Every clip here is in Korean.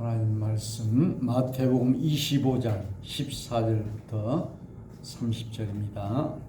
하나님 말씀 마태복음 25장 14절부터 30절입니다.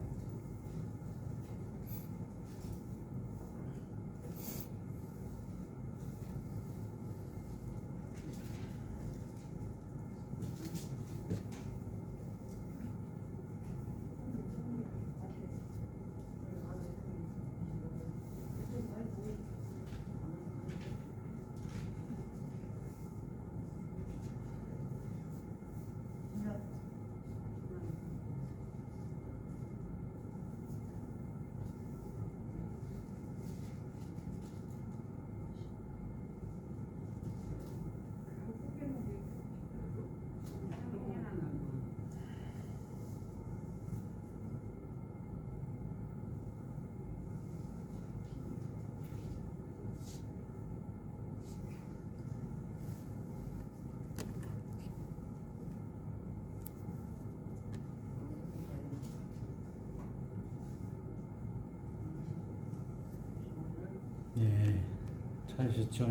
찾으셨죠?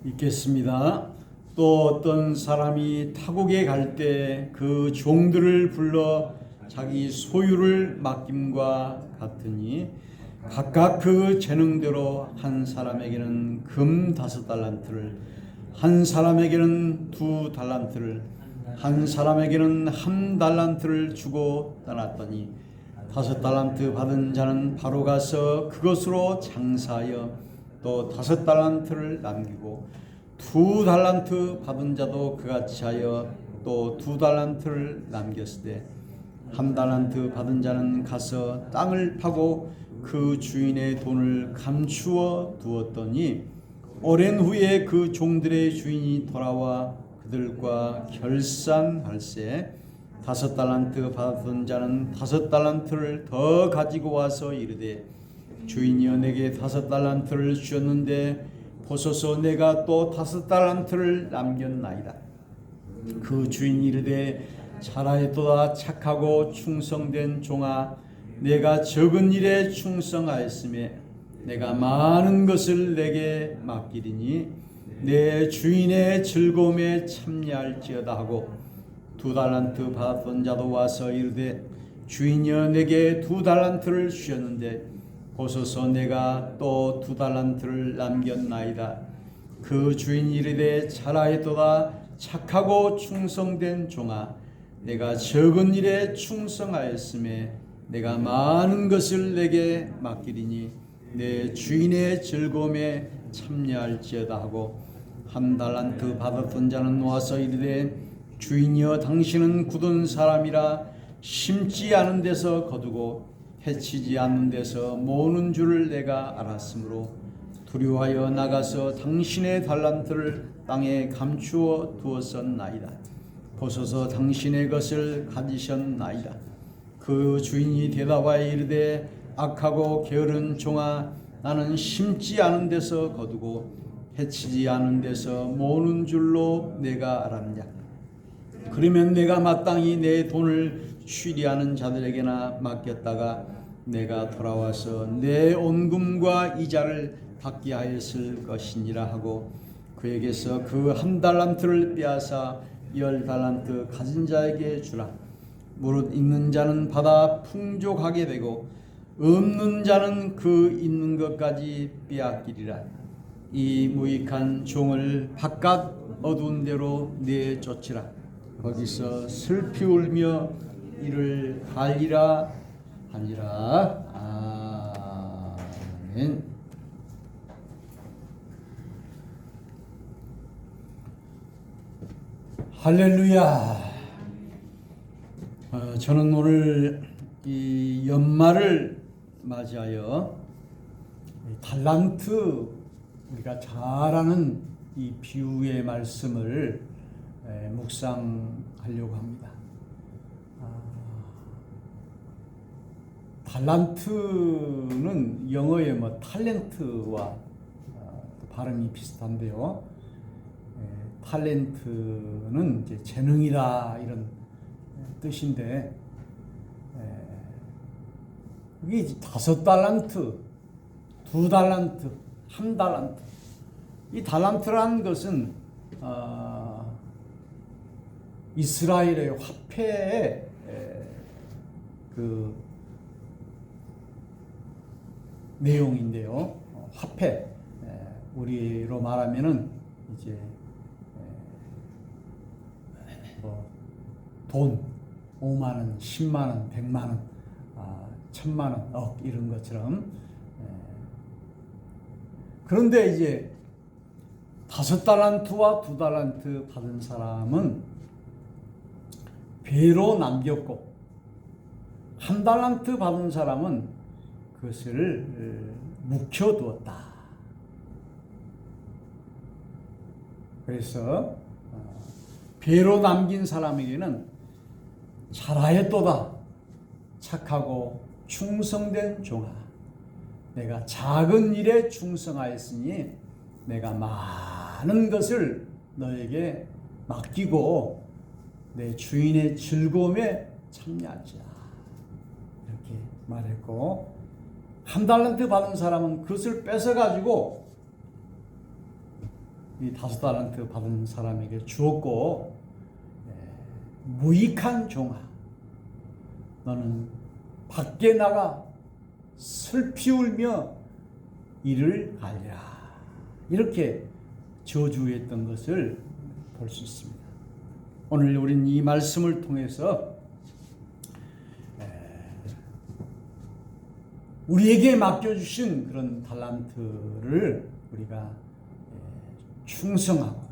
읽겠습니다. 또 어떤 사람이 타국에 갈 때 그 종들을 불러 자기 소유를 맡김과 같으니 각각 그 재능대로 한 사람에게는 금 5달란트를, 한 사람에게는 2달란트를, 한 사람에게는 1달란트를 주고 떠났더니 5달란트 받은 자는 바로 가서 그것으로 장사하여 또 5달란트를 남기고 2달란트 받은 자도 그같이 하여 또 2달란트를 남겼을 때 1달란트 받은 자는 가서 땅을 파고 그 주인의 돈을 감추어 두었더니 오랜 후에 그 종들의 주인이 돌아와 그들과 결산할세 5달란트 받은 자는 5달란트를 더 가지고 와서 이르되 주인이여 내게 5달란트를 주었는데 보소서 내가 또 5달란트를 남겼나이다. 그 주인이 이르되 잘하였도다 착하고 충성된 종아 내가 적은 일에 충성하였으며 내가 많은 것을 내게 맡기리니 내 주인의 즐거움에 참여할지어다 하고 2달란트 받았던 자도 와서 이르되 주인이여 내게 2달란트를 주셨는데 보소서 내가 또 2달란트를 남겼나이다. 그 주인이 이르되 잘하였도다 착하고 충성된 종아 내가 적은 일에 충성하였음에 내가 많은 것을 내게 맡기리니 내 주인의 즐거움에 참여할지어다 하고 1달란트 받았던 자는 와서 이르되 주인이여 당신은 굳은 사람이라 심지 않은 데서 거두고 해치지 않는 데서 모으는 줄을 내가 알았으므로 두려워하여 나가서 당신의 달란트를 땅에 감추어 두었었나이다. 보소서 당신의 것을 가지셨나이다. 그 주인이 대답하여 이르되 악하고 게으른 종아 나는 심지 않은 데서 거두고 해치지 않은 데서 모으는 줄로 내가 알았냐. 그러면 내가 마땅히 내 돈을 취리하는 자들에게나 맡겼다가 내가 돌아와서 내 온금과 이자를 받게 하였을 것이니라 하고 그에게서 그 1달란트를 빼앗아 10달란트 가진 자에게 주라. 무릇 있는 자는 받아 풍족하게 되고 없는 자는 그 있는 것까지 빼앗기리라. 이 무익한 종을 바깥 어두운 데로 내쫓으라. 거기서 슬피 울며 이를 갈리라 하니라. 아멘. 할렐루야. 저는 오늘 이 연말을 맞이하여 달란트 우리가 잘 아는 이 비유의 말씀을 묵상하려고 합니다. 달란트는 영어의 탤런트와 발음이 비슷한데요. 탤런트는 이제 재능이다 이런 뜻인데 이게 5달란트, 2달란트, 1달란트. 이 달란트라는 것은 이스라엘의 화폐의 그 내용인데요. 화폐, 우리로 말하면은 이제 돈 5만 원, 10만 원, 100만 원, 1000만 원, 억 이런 것처럼. 그런데 이제 5달란트와 2달란트 받은 사람은 배로 남겼고, 1달란트 받은 사람은 그것을 묵혀두었다. 그래서 배로 남긴 사람에게는 잘하였도다, 착하고 충성된 종아, 내가 작은 일에 충성하였으니 내가 많은 것을 너에게 맡기고 내 주인의 즐거움에 참여하자, 이렇게 말했고, 1달란트 받은 사람은 그것을 뺏어가지고 이 5달란트 받은 사람에게 주었고, 무익한 종아, 너는 밖에 나가 슬피 울며 이를 갈리라, 이렇게 저주했던 것을 볼 수 있습니다. 오늘 우리는 이 말씀을 통해서 우리에게 맡겨주신 그런 달란트를 우리가 충성하고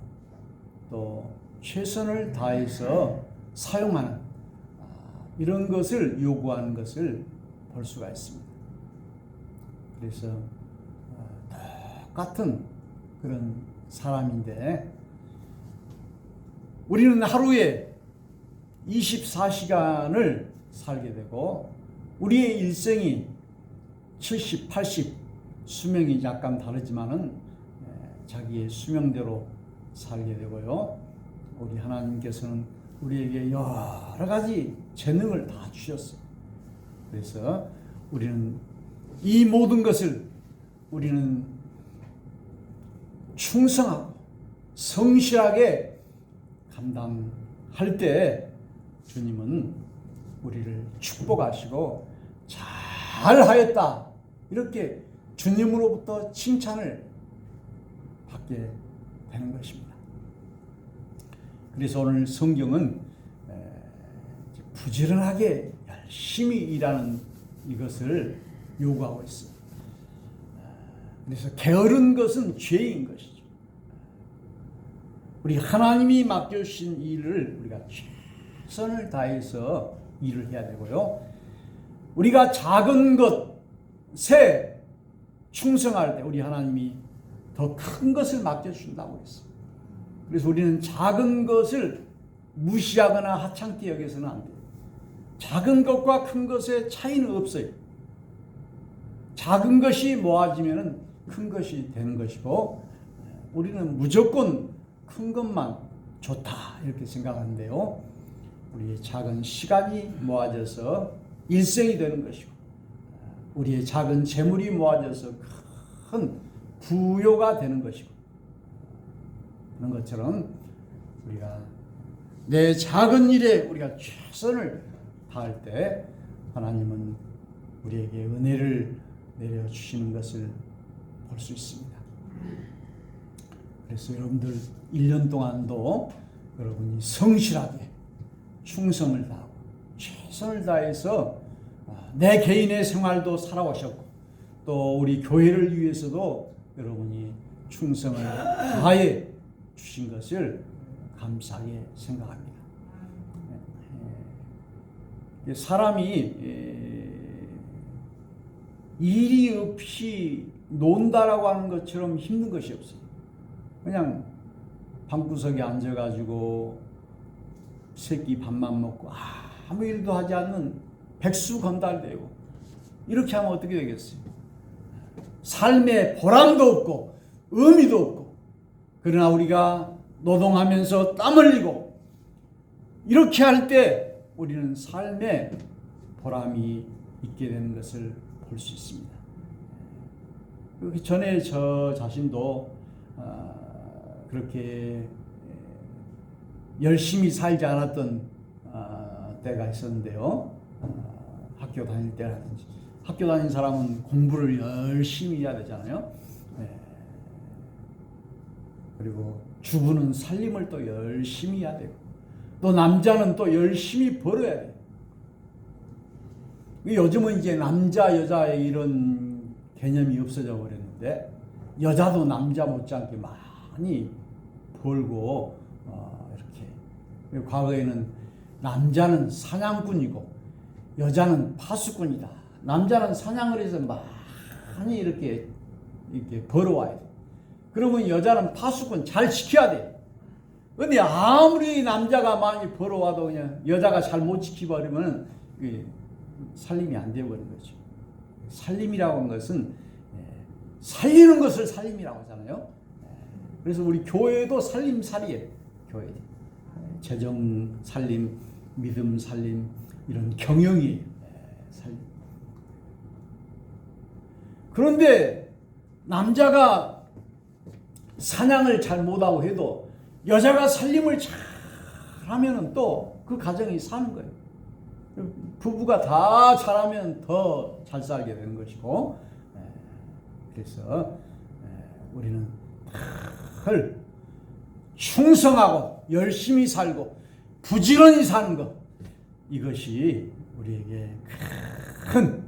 또 최선을 다해서 사용하는 이런 것을 요구하는 것을 볼 수가 있습니다. 그래서 똑같은 그런 사람인데, 우리는 하루에 24시간을 살게 되고 우리의 일생이 70, 80, 수명이 약간 다르지만은 자기의 수명대로 살게 되고요. 우리 하나님께서는 우리에게 여러 가지 재능을 다 주셨어요. 그래서 우리는 이 모든 것을 우리는 충성하고 성실하게 감당할 때 주님은 우리를 축복하시고 잘하였다, 이렇게 주님으로부터 칭찬을 받게 되는 것입니다. 그래서 오늘 성경은 부지런하게 열심히 일하는 이것을 요구하고 있습니다. 그래서 게으른 것은 죄인 것이죠. 우리 하나님이 맡겨주신 일을 우리가 최선을 다해서 일을 해야 되고요. 우리가 작은 것에 충성할 때 우리 하나님이 더 큰 것을 맡겨주신다고 했어요. 그래서 우리는 작은 것을 무시하거나 하찮게 여겨서는 안 돼요. 작은 것과 큰 것의 차이는 없어요. 작은 것이 모아지면 큰 것이 되는 것이고, 우리는 무조건 큰 것만 좋다 이렇게 생각하는데요. 우리의 작은 시간이 모아져서 일생이 되는 것이고, 우리의 작은 재물이 모아져서 큰 부요가 되는 것이고, 그런 것처럼 우리가 내 작은 일에 우리가 최선을 다할 때 하나님은 우리에게 은혜를 내려주시는 것을 볼 수 있습니다. 그래서 여러분들 1년 동안도 여러분이 성실하게 충성을 다하고 최선을 다해서 내 개인의 생활도 살아오셨고, 또 우리 교회를 위해서도 여러분이 충성을 다해 주신 것을 감사하게 생각합니다. 사람이 일이 없이 논다라고 하는 것처럼 힘든 것이 없어요. 그냥 방구석에 앉아가지고 새끼 밥만 먹고 아무 일도 하지 않는 백수건달되고, 이렇게 하면 어떻게 되겠어요? 삶에 보람도 없고 의미도 없고. 그러나 우리가 노동하면서 땀 흘리고 이렇게 할 때 우리는 삶에 보람이 있게 되는 것을 볼 수 있습니다. 그 전에 저 자신도 그렇게 열심히 살지 않았던 때가 있었는데요. 학교 다닐 때라든지 학교 다닌 사람은 공부를 열심히 해야 되잖아요. 그리고 주부는 살림을 또 열심히 해야 되고 또 남자는 또 열심히 벌어야 돼요. 요즘은 이제 남자 여자의 이런 개념이 없어져 버렸는데 여자도 남자 못지않게 많이 벌고 이렇게 과거에는 남자는 사냥꾼이고 여자는 파수꾼이다. 남자는 사냥을 해서 많이 이렇게 벌어와야 돼. 그러면 여자는 파수꾼 잘 지켜야 돼. 근데 아무리 남자가 많이 벌어와도 그냥 여자가 잘 못 지켜버리면 살림이 안 되어버린 거죠. 살림이라고 하는 것은 살리는 것을 살림이라고 하잖아요. 그래서 우리 교회도 살림살이에요. 교회 재정 살림, 믿음 살림 이런 경영이 살림. 그런데 남자가 사냥을 잘 못하고 해도 여자가 살림을 잘 하면은 또 그 가정이 사는 거예요. 부부가 다 잘하면 더 잘 살게 되는 것이고, 그래서 우리는 늘 충성하고 열심히 살고 부지런히 사는 것, 이것이 우리에게 큰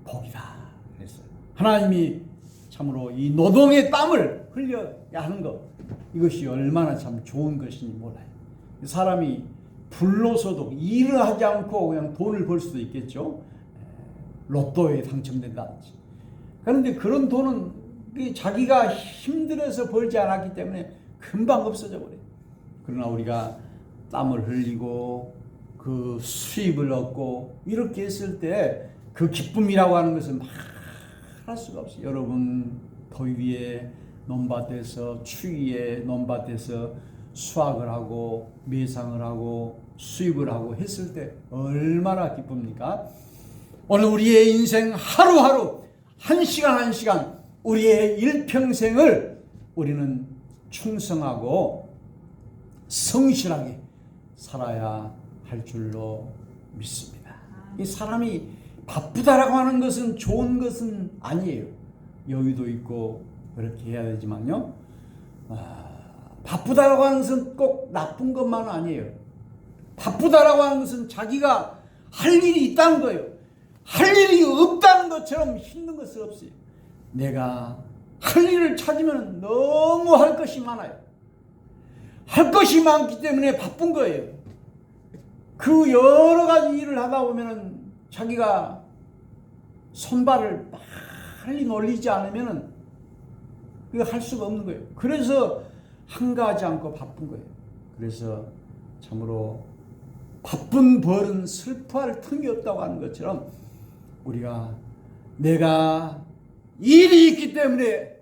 복이다. 그래서 하나님이 참으로 이 노동의 땀을 흘려야 하는 것, 이것이 얼마나 참 좋은 것인지 몰라요. 사람이 불로소득, 일을 하지 않고 그냥 돈을 벌 수도 있겠죠. 로또에 당첨된다든지. 그런데 그런 돈은 자기가 힘들어서 벌지 않았기 때문에 금방 없어져 버려요. 그러나 우리가 땀을 흘리고 그 수입을 얻고 이렇게 했을 때 그 기쁨이라고 하는 것은 말할 수가 없어요. 여러분 더위에 논밭에서 추위에 논밭에서 수확을 하고 매상을 하고 수입을 하고 했을 때 얼마나 기쁩니까? 오늘 우리의 인생 하루하루 한 시간 한 시간 우리의 일평생을 우리는 충성하고 성실하게 살아야 할 줄로 믿습니다. 이 사람이 바쁘다라고 하는 것은 좋은 것은 아니에요. 여유도 있고 그렇게 해야 되지만요. 바쁘다라고 하는 것은 꼭 나쁜 것만은 아니에요. 바쁘다라고 하는 것은 자기가 할 일이 있다는 거예요. 할 일이 없다는 것처럼 힘든 것은 없어요. 내가 할 일을 찾으면 너무 할 것이 많아요. 할 것이 많기 때문에 바쁜 거예요. 그 여러 가지 일을 하다 보면은 자기가 손발을 빨리 놀리지 않으면은 그거 할 수가 없는 거예요. 그래서 한가하지 않고 바쁜 거예요. 그래서 참으로 바쁜 벌은 슬퍼할 틈이 없다고 하는 것처럼 우리가 내가 일이 있기 때문에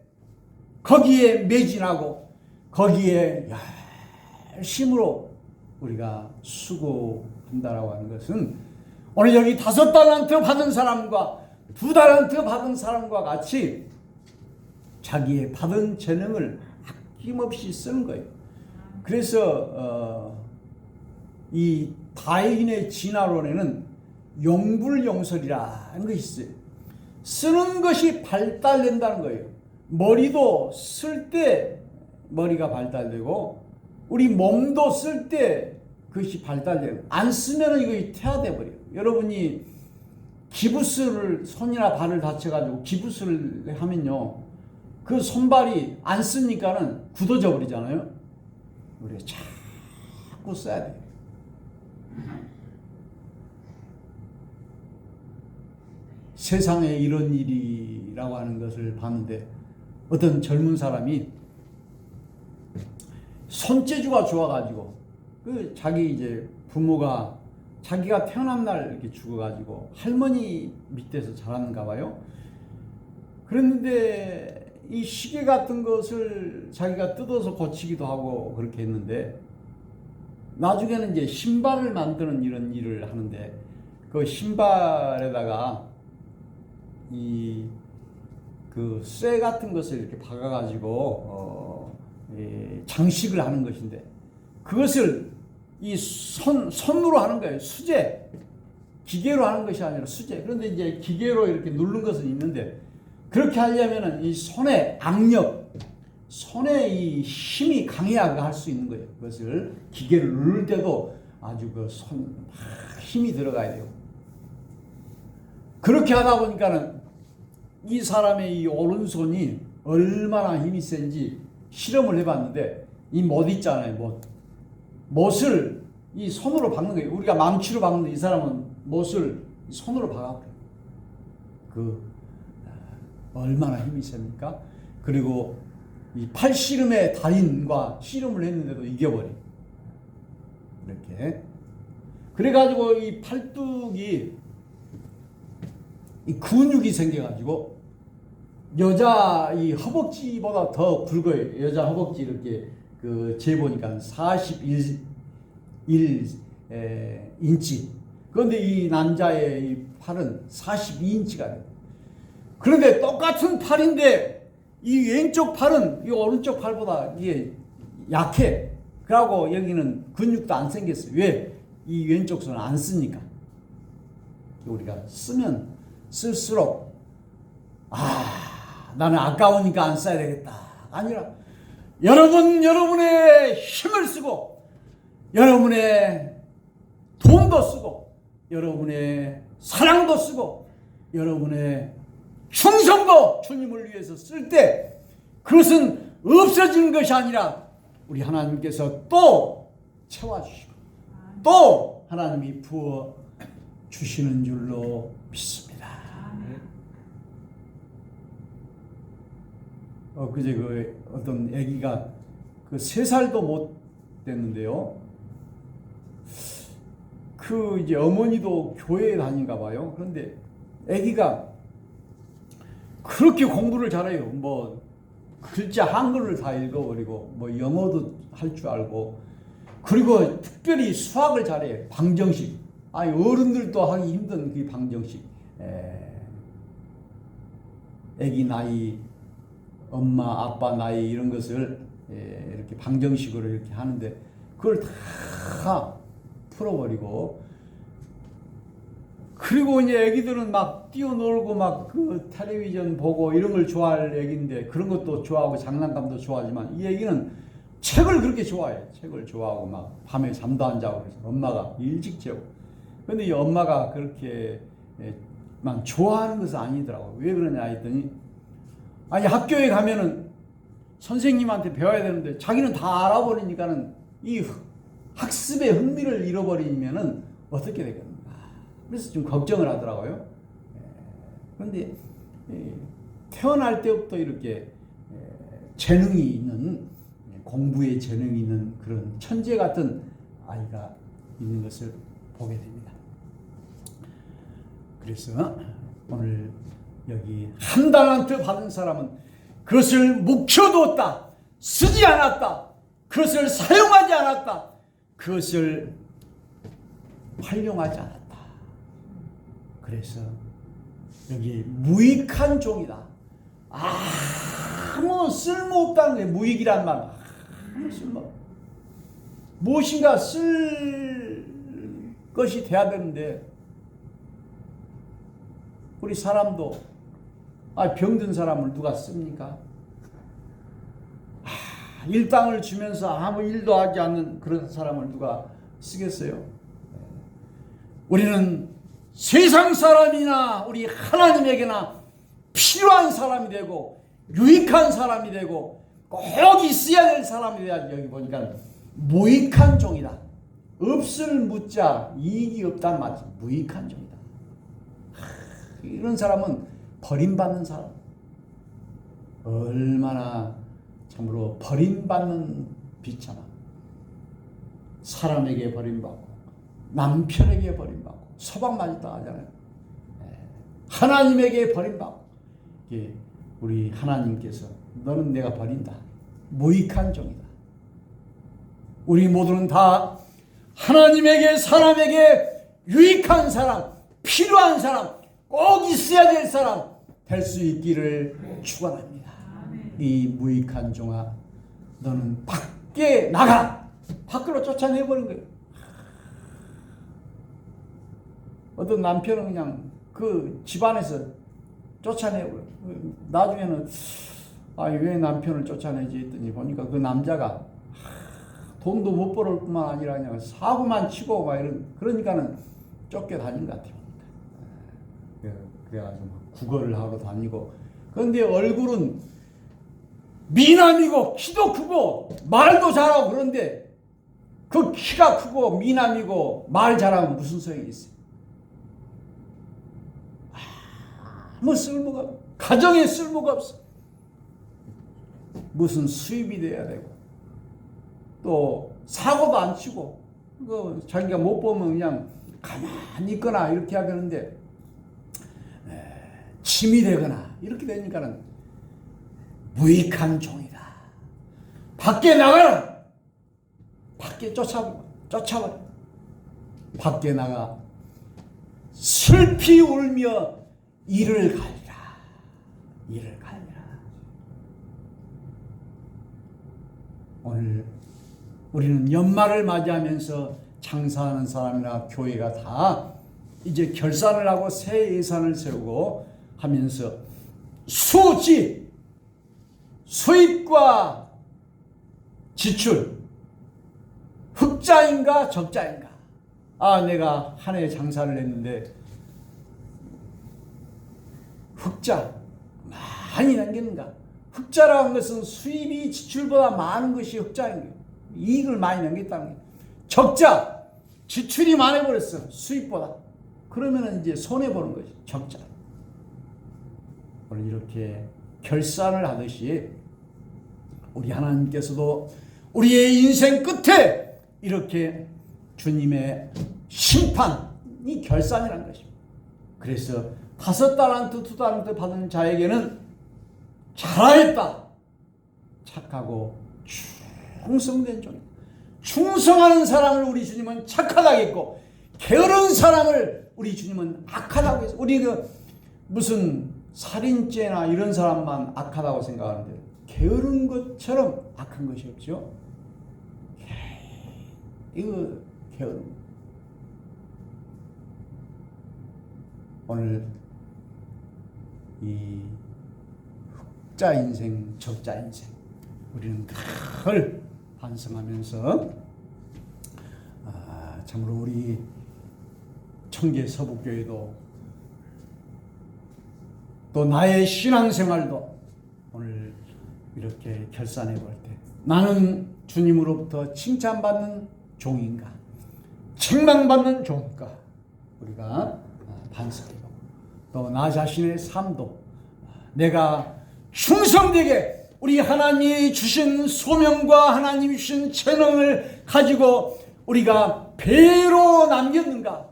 거기에 매진하고 거기에 열심으로 우리가 수고한다라고 하는 것은 오늘 여기 5달란트 받은 사람과 2달란트 받은 사람과 같이 자기의 받은 재능을 아낌없이 쓰는 거예요. 그래서 이 다인의 진화론에는 용불용설이라는 것이 있어요. 쓰는 것이 발달된다는 거예요. 머리도 쓸 때 머리가 발달되고 우리 몸도 쓸 때 그것이 발달되고 안 쓰면 이거 퇴화돼 버려요. 여러분이 기부스를 손이나 발을 다쳐가지고 기부스를 하면요, 그 손발이 안 쓰니까는 굳어져 버리잖아요. 우리가 자꾸 써야 돼요. 세상에 이런 일이라고 하는 것을 봤는데 어떤 젊은 사람이 손재주가 좋아가지고 그 자기 이제 부모가 자기가 태어난 날 이렇게 죽어가지고 할머니 밑에서 자랐는가 봐요. 그런데 이 시계 같은 것을 자기가 뜯어서 고치기도 하고 그렇게 했는데 나중에는 이제 신발을 만드는 이런 일을 하는데 그 신발에다가 이 그 쇠 같은 것을 이렇게 박아가지고 장식을 하는 것인데 그것을 이 손으로 하는 거예요. 수제. 기계로 하는 것이 아니라 수제. 그런데 이제 기계로 이렇게 누르는 것은 있는데, 그렇게 하려면은 이 손의 악력, 손의 이 힘이 강해야 할 수 있는 거예요. 그것을 기계를 누를 때도 아주 그 힘이 들어가야 돼요. 그렇게 하다 보니까는 이 사람의 이 오른손이 얼마나 힘이 센지 실험을 해봤는데, 이 못 있잖아요. 못을 이 손으로 박는 거예요. 우리가 망치로 박는데 이 사람은 못을 손으로 박아버려요. 얼마나 힘이 셉니까? 그리고 이 팔씨름의 달인과 씨름을 했는데도 이겨버려요. 이렇게. 그래가지고 이 팔뚝이 이 근육이 생겨가지고 여자 이 허벅지보다 더 굵어요. 여자 허벅지 이렇게 재보니까 41인치. 그런데 이 남자의 이 팔은 42인치가 돼요. 그런데 똑같은 팔인데 이 왼쪽 팔은 이 오른쪽 팔보다 이게 약해. 그러고 여기는 근육도 안 생겼어요. 왜? 이 왼쪽 손을 안 쓰니까. 우리가 쓰면 쓸수록 나는 아까우니까 안 써야 되겠다. 아니라 여러분의 힘을 쓰고 여러분의 돈도 쓰고 여러분의 사랑도 쓰고 여러분의 충성도 주님을 위해서 쓸 때 그것은 없어지는 것이 아니라 우리 하나님께서 또 채워주시고 또 하나님이 부어 주시는 줄로 믿습니다. 그제 어떤 아기가 3살도 못 됐는데요. 이제 어머니도 교회에 다닌가 봐요. 그런데 아기가 그렇게 공부를 잘해요. 글자 한글을 다 읽어버리고, 영어도 할 줄 알고, 그리고 특별히 수학을 잘해요. 방정식. 어른들도 하기 힘든 그 방정식. 아기 나이, 엄마, 아빠 나이 이런 것을 이렇게 방정식으로 이렇게 하는데, 그걸 다 풀어버리고, 그리고 이제 애기들은 막 뛰어놀고 막 텔레비전 보고 이런 걸 좋아할 애기인데, 그런 것도 좋아하고 장난감도 좋아하지만 이 애기는 책을 그렇게 좋아해요. 책을 좋아하고 막 밤에 잠도 안 자고 그래서 엄마가 일찍 재우고. 근데 이 엄마가 그렇게 막 좋아하는 것은 아니더라고요. 왜 그러냐 했더니, 학교에 가면은 선생님한테 배워야 되는데 자기는 다 알아버리니까는 이 학습의 흥미를 잃어버리면은 어떻게 되겠는가. 그래서 좀 걱정을 하더라고요. 그런데 태어날 때부터 이렇게 재능이 있는, 공부에 재능이 있는 그런 천재 같은 아이가 있는 것을 보게 됩니다. 그래서 오늘 여기 한 달란트 받은 사람은 그것을 묵혀두었다, 쓰지 않았다, 그것을 사용하지 않았다, 그것을 활용하지 않았다. 그래서 여기 무익한 종이다. 아무 쓸모없다는 게 무익이란 말. 아무 쓸모. 무엇인가 쓸 것이 돼야 되는데, 우리 사람도 병든 사람을 누가 씁니까? 일당을 주면서 아무 일도 하지 않는 그런 사람을 누가 쓰겠어요? 우리는 세상 사람이나 우리 하나님에게나 필요한 사람이 되고 유익한 사람이 되고 꼭 있어야 될 사람이 돼야지. 여기 보니까 무익한 종이다. 없을 묻자 이익이 없단 말이지. 무익한 종이다. 이런 사람은 버림받는 사람. 얼마나 참으로 버림받는 비참함. 사람에게 버림받고 남편에게 버림받고 서방맞이 당하잖아요. 하나님에게 버림받고, 우리 하나님께서 너는 내가 버린다. 무익한 종이다. 우리 모두는 다 하나님에게, 사람에게 유익한 사람, 필요한 사람, 꼭 있어야 될 사람 될 수 있기를 축원합니다. 이 무익한 종아, 너는 밖에 나가. 밖으로 쫓아내버린 거예요. 어떤 남편은 그냥 그 집안에서 쫓아내고, 나중에는 왜 남편을 쫓아내지 했더니 보니까 그 남자가 돈도 못 벌을 뿐만 아니라 그냥 사고만 치고 막 그러니까는 쫓겨다닌 것 같아요. 그래가지고 구걸을 하러 다니고. 그런데 얼굴은 미남이고 키도 크고 말도 잘하고, 그런데 그 키가 크고 미남이고 말 잘하면 무슨 소용이 있어요? 아무 쓸모가 없어. 가정에 쓸모가 없어. 무슨 수입이 돼야 되고, 또 사고도 안 치고, 자기가 못 보면 그냥 가만히 있거나 이렇게 해야 되는데, 침이 되거나 이렇게 되니까는 무익한 종이다. 밖에 나가라. 밖에 쫓아버려. 밖에 나가 슬피 울며 이를 갈리라. 오늘 우리는 연말을 맞이하면서 장사하는 사람이나 교회가 다 이제 결산을 하고 새 예산을 세우고 하면서 수입과 지출, 흑자인가 적자인가. 내가 한 해 장사를 했는데 흑자 많이 남겼는가. 흑자라는 것은 수입이 지출보다 많은 것이 흑자인 거예요. 이익을 많이 남겼다는 거예요. 적자, 지출이 많아버렸어, 수입보다. 그러면 이제 손해보는 거지, 적자. 오늘 이렇게 결산을 하듯이 우리 하나님께서도 우리의 인생 끝에 이렇게 주님의 심판이 결산이라는 것입니다. 그래서 5달란트, 2달란트 받은 자에게는 잘하였다, 착하고 충성된 종. 충성하는 사람을 우리 주님은 착하다고 했고, 게으른 사람을 우리 주님은 악하다고 했어요. 우리 무슨 살인죄나 이런 사람만 악하다고 생각하는데, 게으른 것처럼 악한 것이 없죠. 이거 게으름. 오늘 이 흑자 인생, 적자 인생, 우리는 늘 반성하면서 참으로 우리 청계 서북교회도 또 나의 신앙생활도 오늘 이렇게 결산해 볼 때, 나는 주님으로부터 칭찬받는 종인가, 책망받는 종인가, 우리가 반성해보고, 또 나 자신의 삶도 내가 충성되게 우리 하나님이 주신 소명과 하나님이 주신 재능을 가지고 우리가 배로 남겼는가,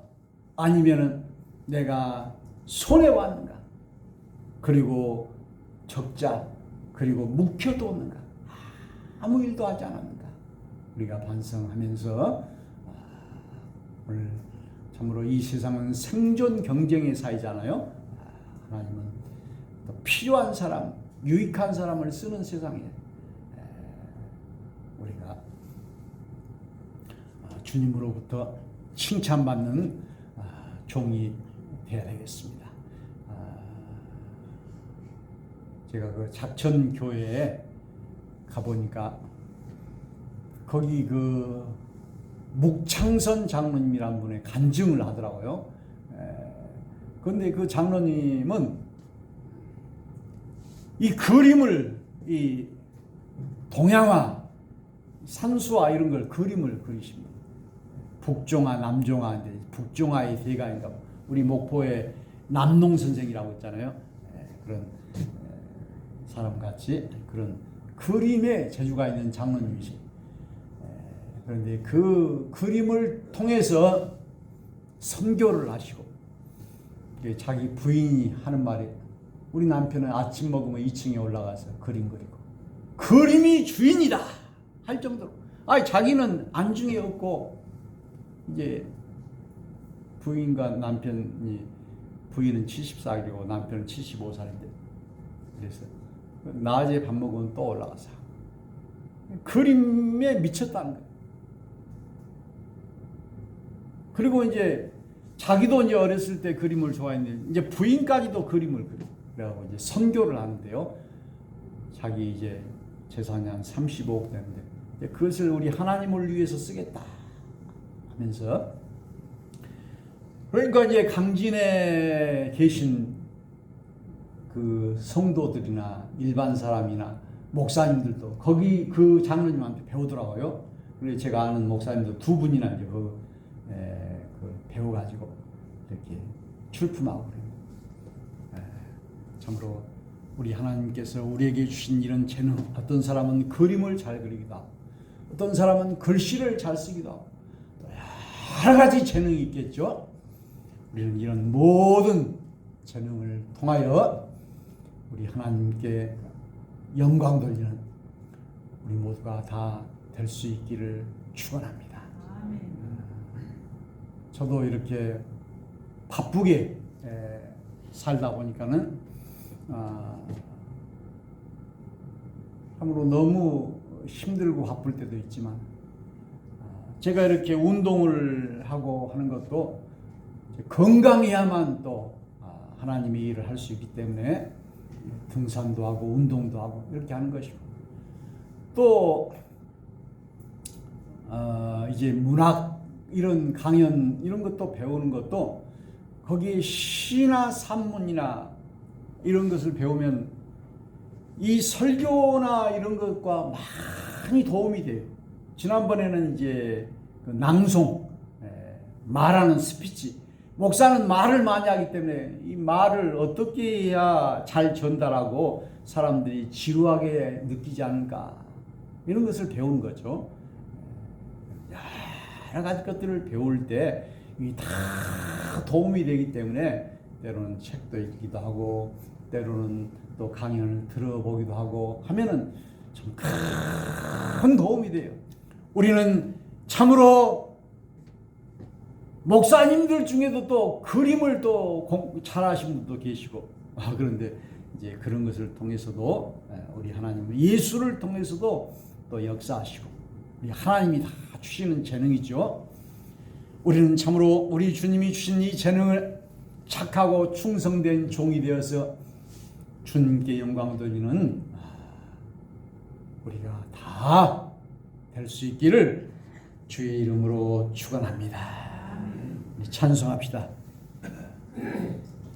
아니면은 내가 손해왔는가, 그리고 적자, 그리고 묵혀두었는가, 아무 일도 하지 않았는가, 우리가 반성하면서 오늘 참으로 이 세상은 생존 경쟁의 사회잖아요. 하나님은 또 필요한 사람, 유익한 사람을 쓰는 세상에 우리가 주님으로부터 칭찬받는 종이 되어야 되겠습니다. 제가 그 작천교회에 가보니까 거기 그 묵창선 장로님이란 분의 간증을 하더라고요. 그런데 그 장로님은 이 그림을, 이 동양화, 산수화 이런 걸 그림을 그리십니다. 북종화, 남종화, 북종화의 대가인가, 우리 목포의 남농 선생이라고 있잖아요. 그런 사람 같이 그런 그림에 재주가 있는 장로님이시. 그런데 그 그림을 통해서 선교를 하시고, 자기 부인이 하는 말이, 우리 남편은 아침 먹으면 2층에 올라가서 그림 그리고 그림이 주인이다 할 정도로, 자기는 안중에 없고, 이제 부인과 남편이, 부인은 74이고 남편은 75살인데 그래서 낮에 밥 먹으면 또 올라가서 그림에 미쳤다는 거예요. 그리고 이제 자기도 이제 어렸을 때 그림을 좋아했는데 이제 부인까지도 그림을 그래가지고 이제 선교를 하는데요. 자기 이제 재산이 한 35억 되는데 그것을 우리 하나님을 위해서 쓰겠다 하면서, 그러니까 이제 강진에 계신 그 성도들이나 일반 사람이나 목사님들도 거기 그 장로님한테 배우더라고요. 그래서 제가 아는 목사님도 두 분이나 이제 그 배워가지고 이렇게 출품하고 그래요. 참으로 우리 하나님께서 우리에게 주신 이런 재능, 어떤 사람은 그림을 잘 그리기도 하고, 어떤 사람은 글씨를 잘 쓰기도 하고, 또 여러 가지 재능이 있겠죠. 우리는 이런 모든 재능을 통하여 우리 하나님께 영광 돌리는 우리 모두가 다 될 수 있기를 축원합니다. 저도 이렇게 바쁘게 살다 보니까는 참으로 너무 힘들고 바쁠 때도 있지만, 제가 이렇게 운동을 하고 하는 것도 건강해야만 또 하나님의 일을 할 수 있기 때문에 등산도 하고 운동도 하고 이렇게 하는 것이고, 또 이제 문학 이런 강연 이런 것도 배우는 것도 거기에 시나 산문이나 이런 것을 배우면 이 설교나 이런 것과 많이 도움이 돼요. 지난번에는 이제 그 낭송, 말하는 스피치, 목사는 말을 많이 하기 때문에 이 말을 어떻게 해야 잘 전달하고 사람들이 지루하게 느끼지 않을까, 이런 것을 배우는 거죠. 여러 가지 것들을 배울 때 이 다 도움이 되기 때문에 때로는 책도 읽기도 하고 때로는 또 강연을 들어보기도 하고 하면은 참 큰 도움이 돼요. 우리는 참으로 목사님들 중에도 또 그림을 또 잘하시는 분도 계시고, 그런데 이제 그런 것을 통해서도 우리 하나님 예수를 통해서도 또 역사하시고, 우리 하나님이 다 주시는 재능이죠. 우리는 참으로 우리 주님이 주신 이 재능을 착하고 충성된 종이 되어서 주님께 영광 돌리는 우리가 다 될 수 있기를 주의 이름으로 축원합니다. 찬송합시다.